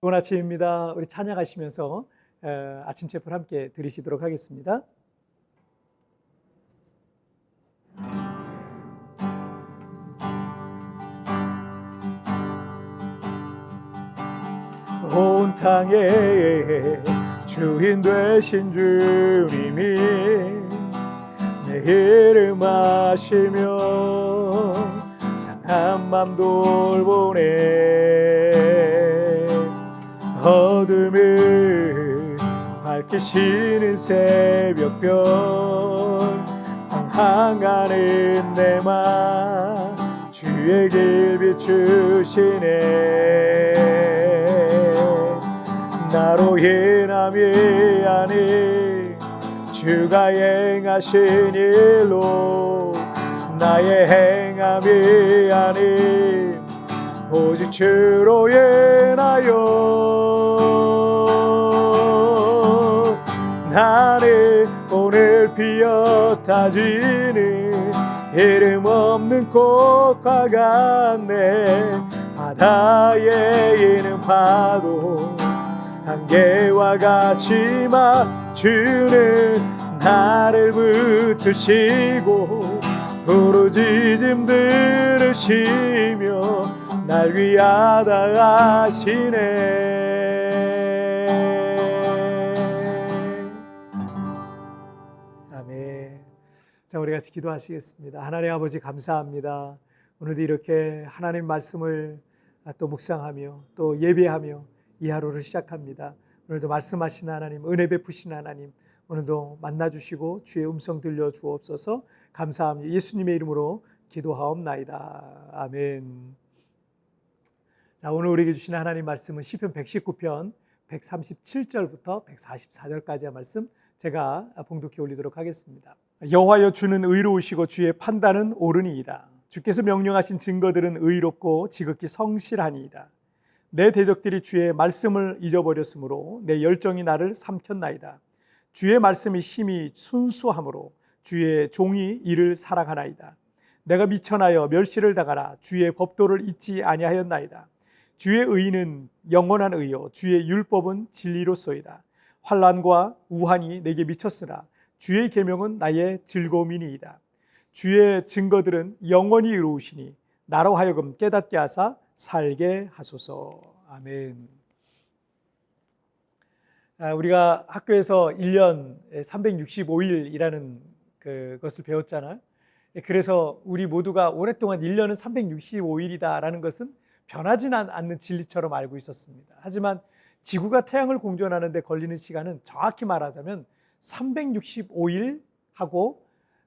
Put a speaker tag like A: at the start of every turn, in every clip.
A: 좋은 아침입니다. 우리 찬양하시면서 아침 제풀 함께 들으시도록 하겠습니다. 온 땅의 주인 되신 주님이 내 이름 아시며 상한 맘 돌보네. 어둠을 밝히시는 새벽별 황항하는 내 맘 주의 길 비추시네. 나로 인함이 아닌 주가 행하신 일로 나의 행함이 아닌 오직 주로 인하여 나는 오늘 피었다 지는 이름 없는 꽃과 같네. 바다에 있는 파도 안개와 같지만 주는 나를 붙드시고 부르짖음 들으시며 날 위하다 하시네. 아멘. 자, 우리 같이 기도하시겠습니다. 하나님 아버지 감사합니다. 오늘도 이렇게 하나님 말씀을 또 묵상하며 또 예배하며 이 하루를 시작합니다. 오늘도 말씀하시는 하나님, 은혜 베푸시는 하나님, 오늘도 만나주시고 주의 음성 들려주옵소서. 감사합니다. 예수님의 이름으로 기도하옵나이다. 아멘. 자, 오늘 우리에게 주시는 하나님 말씀은 시편 119편 137절부터 144절까지의 말씀 제가 봉독해 올리도록 하겠습니다. 여호와여, 주는 의로우시고 주의 판단은 옳으니이다. 주께서 명령하신 증거들은 의롭고 지극히 성실하니이다. 내 대적들이 주의 말씀을 잊어버렸으므로 내 열정이 나를 삼켰나이다. 주의 말씀이 심히 순수함으로 주의 종이 이를 사랑하나이다. 내가 미천하여 멸시를 당하나 주의 법도를 잊지 아니하였나이다. 주의 의는 영원한 의요 주의 율법은 진리로소이다. 환난과 우환이 내게 미쳤으나 주의 계명은 나의 즐거움이니이다. 주의 증거들은 영원히 이루시니 나로 하여금 깨닫게 하사 살게 하소서. 아멘. 우리가 학교에서 1년 365일이라는 그것을 배웠잖아요. 그래서 우리 모두가 오랫동안 1년은 365일이다라는 것은 변하지는 않는 진리처럼 알고 있었습니다. 하지만 지구가 태양을 공전하는데 걸리는 시간은 정확히 말하자면 365일하고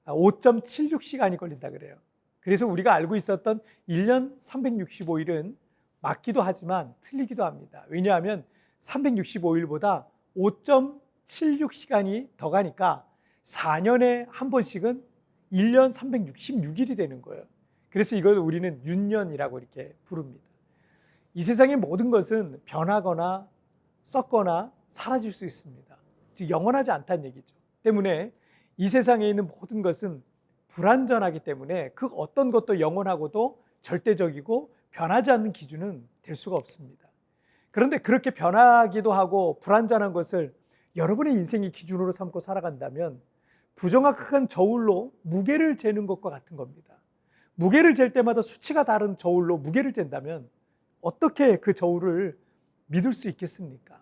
A: 5.76시간이 걸린다 그래요. 그래서 우리가 알고 있었던 1년 365일은 맞기도 하지만 틀리기도 합니다. 왜냐하면 365일보다 5.76시간이 더 가니까 4년에 한 번씩은 1년 366일이 되는 거예요. 그래서 이걸 우리는 윤년이라고 이렇게 부릅니다. 이 세상의 모든 것은 변하거나 썩거나 사라질 수 있습니다. 즉 영원하지 않다는 얘기죠. 때문에 이 세상에 있는 모든 것은 불완전하기 때문에 그 어떤 것도 영원하고도 절대적이고 변하지 않는 기준은 될 수가 없습니다. 그런데 그렇게 변하기도 하고 불완전한 것을 여러분의 인생의 기준으로 삼고 살아간다면 부정확한 저울로 무게를 재는 것과 같은 겁니다. 무게를 잴 때마다 수치가 다른 저울로 무게를 잰다면 어떻게 그 저울을 믿을 수 있겠습니까?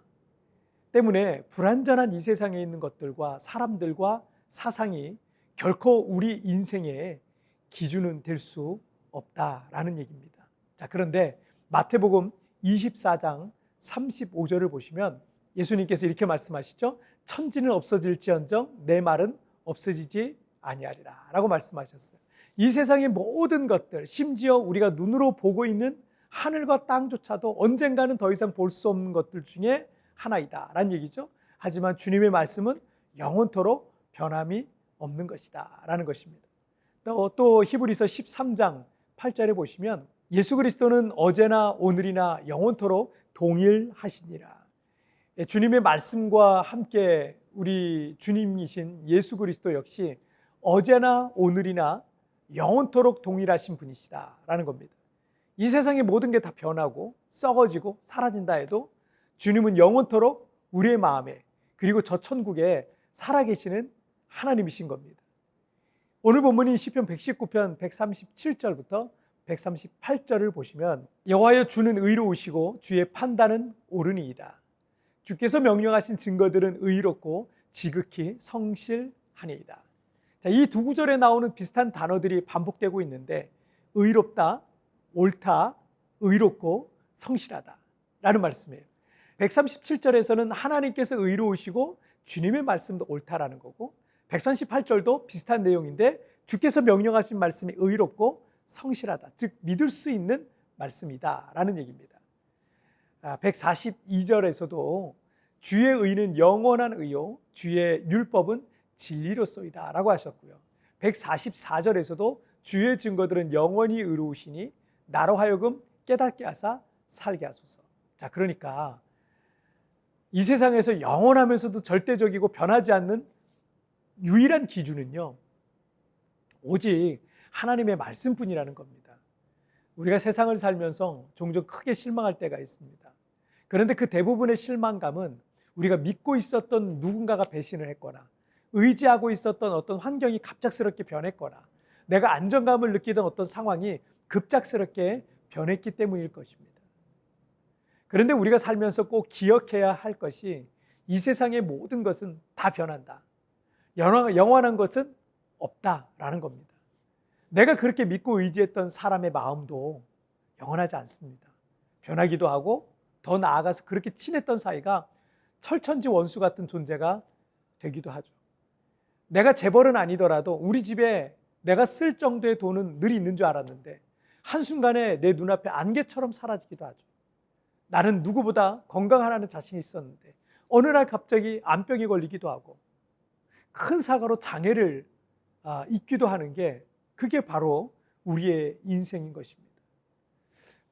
A: 때문에 불완전한 이 세상에 있는 것들과 사람들과 사상이 결코 우리 인생의 기준은 될 수 없다라는 얘기입니다. 자, 그런데 마태복음 24장 35절을 보시면 예수님께서 이렇게 말씀하시죠. 천지는 없어질지언정 내 말은 없어지지 아니하리라 라고 말씀하셨어요. 이 세상의 모든 것들, 심지어 우리가 눈으로 보고 있는 하늘과 땅조차도 언젠가는 더 이상 볼 수 없는 것들 중에 하나이다 라는 얘기죠. 하지만 주님의 말씀은 영원토록 변함이 없는 것이다 라는 것입니다. 또 히브리서 13장 8절에 보시면 예수 그리스도는 어제나 오늘이나 영원토록 동일하시니라. 주님의 말씀과 함께 우리 주님이신 예수 그리스도 역시 어제나 오늘이나 영원토록 동일하신 분이시다 라는 겁니다. 이 세상의 모든 게 다 변하고 썩어지고 사라진다 해도 주님은 영원토록 우리의 마음에 그리고 저 천국에 살아계시는 하나님이신 겁니다. 오늘 본문인 시편 119편 137절부터 138절을 보시면 여호와여 주는 의로우시고 주의 판단은 옳으니이다. 주께서 명령하신 증거들은 의롭고 지극히 성실하니이다. 자, 이 두 구절에 나오는 비슷한 단어들이 반복되고 있는데 의롭다, 옳다, 의롭고 성실하다 라는 말씀이에요. 137절에서는 하나님께서 의로우시고 주님의 말씀도 옳다라는 거고 138절도 비슷한 내용인데 주께서 명령하신 말씀이 의롭고 성실하다, 즉 믿을 수 있는 말씀이다 라는 얘기입니다. 142절에서도 주의 의는 영원한 의요 주의 율법은 진리로소이다 라고 하셨고요. 144절에서도 주의 증거들은 영원히 의로우시니 나로 하여금 깨닫게 하사 살게 하소서. 자, 그러니까 이 세상에서 영원하면서도 절대적이고 변하지 않는 유일한 기준은요, 오직 하나님의 말씀뿐이라는 겁니다. 우리가 세상을 살면서 종종 크게 실망할 때가 있습니다. 그런데 그 대부분의 실망감은 우리가 믿고 있었던 누군가가 배신을 했거나 의지하고 있었던 어떤 환경이 갑작스럽게 변했거나 내가 안정감을 느끼던 어떤 상황이 급작스럽게 변했기 때문일 것입니다. 그런데 우리가 살면서 꼭 기억해야 할 것이 이 세상의 모든 것은 다 변한다. 영원한 것은 없다라는 겁니다. 내가 그렇게 믿고 의지했던 사람의 마음도 영원하지 않습니다. 변하기도 하고 더 나아가서 그렇게 친했던 사이가 철천지 원수 같은 존재가 되기도 하죠. 내가 재벌은 아니더라도 우리 집에 내가 쓸 정도의 돈은 늘 있는 줄 알았는데 한순간에 내 눈앞에 안개처럼 사라지기도 하죠. 나는 누구보다 건강하다는 자신이 있었는데 어느 날 갑자기 암병이 걸리기도 하고 큰 사고로 장애를 입기도 하는 게 그게 바로 우리의 인생인 것입니다.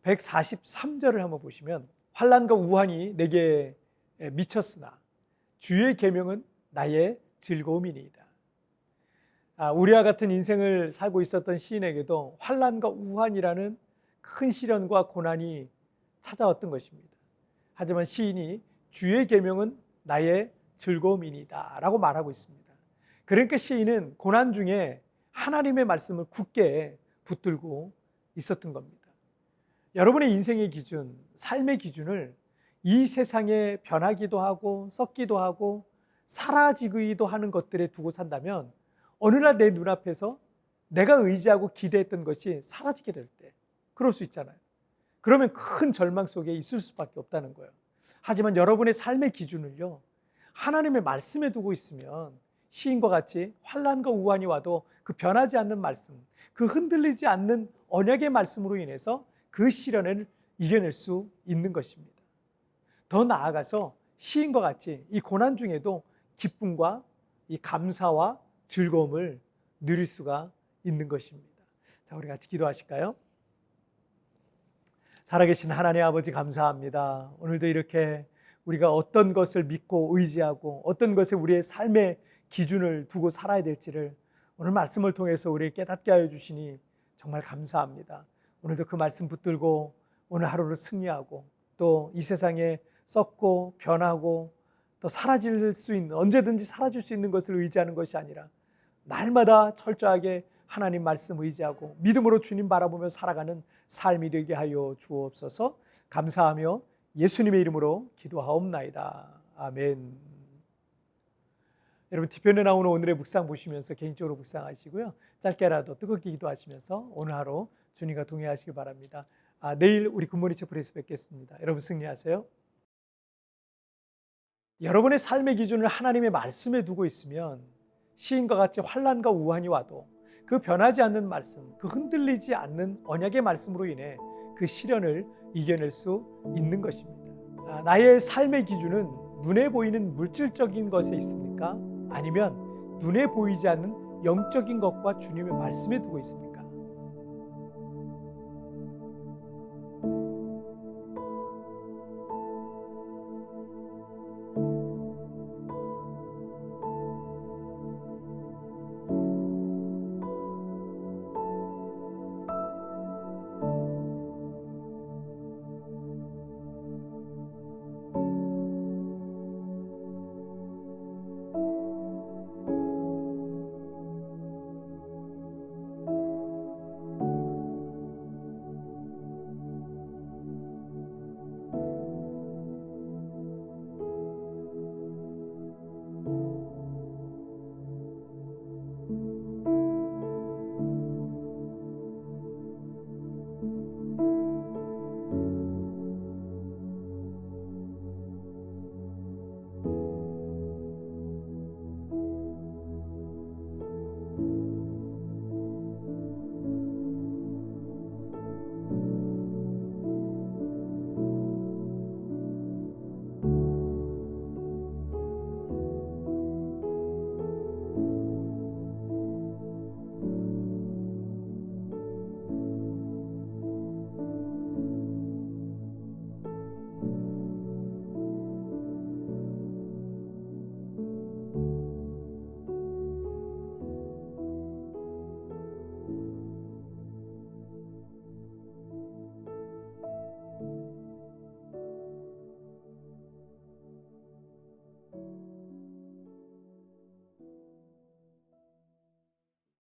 A: 143절을 한번 보시면 환난과 우환이 내게 미쳤으나 주의 계명은 나의 즐거움이니이다. 우리와 같은 인생을 살고 있었던 시인에게도 환난과 우환이라는 큰 시련과 고난이 찾아왔던 것입니다. 하지만 시인이 주의 계명은 나의 즐거움이니이다 라고 말하고 있습니다. 그러니까 시인은 고난 중에 하나님의 말씀을 굳게 붙들고 있었던 겁니다. 여러분의 인생의 기준, 삶의 기준을 이 세상에 변하기도 하고 썩기도 하고 사라지기도 하는 것들에 두고 산다면 어느 날 내 눈앞에서 내가 의지하고 기대했던 것이 사라지게 될 때 그럴 수 있잖아요. 그러면 큰 절망 속에 있을 수밖에 없다는 거예요. 하지만 여러분의 삶의 기준을요, 하나님의 말씀에 두고 있으면 시인과 같이 환난과 우환이 와도 그 변하지 않는 말씀, 그 흔들리지 않는 언약의 말씀으로 인해서 그 시련을 이겨낼 수 있는 것입니다. 더 나아가서 시인과 같이 이 고난 중에도 기쁨과 이 감사와 즐거움을 누릴 수가 있는 것입니다. 자, 우리 같이 기도하실까요? 살아계신 하나님 아버지 감사합니다. 오늘도 이렇게 우리가 어떤 것을 믿고 의지하고 어떤 것에 우리의 삶의 기준을 두고 살아야 될지를 오늘 말씀을 통해서 우리에게 깨닫게 하여 주시니 정말 감사합니다. 오늘도 그 말씀 붙들고 오늘 하루를 승리하고 또 이 세상에 썩고 변하고 또 사라질 수 있는, 언제든지 사라질 수 있는 것을 의지하는 것이 아니라 날마다 철저하게 하나님 말씀 의지하고 믿음으로 주님 바라보며 살아가는 삶이 되게 하여 주옵소서. 감사하며 예수님의 이름으로 기도하옵나이다. 아멘. 여러분 뒤편에 나오는 오늘의 묵상 보시면서 개인적으로 묵상하시고요. 짧게라도 뜨겁게 기도하시면서 오늘 하루 주님과 동행하시기 바랍니다. 내일 우리 굿모닝 채플에서 뵙겠습니다. 여러분 승리하세요. 여러분의 삶의 기준을 하나님의 말씀에 두고 있으면 시인과 같이 환난과 우환이 와도 그 변하지 않는 말씀, 그 흔들리지 않는 언약의 말씀으로 인해 그 시련을 이겨낼 수 있는 것입니다. 나의 삶의 기준은 눈에 보이는 물질적인 것에 있습니까? 아니면 눈에 보이지 않는 영적인 것과 주님의 말씀에 두고 있습니까?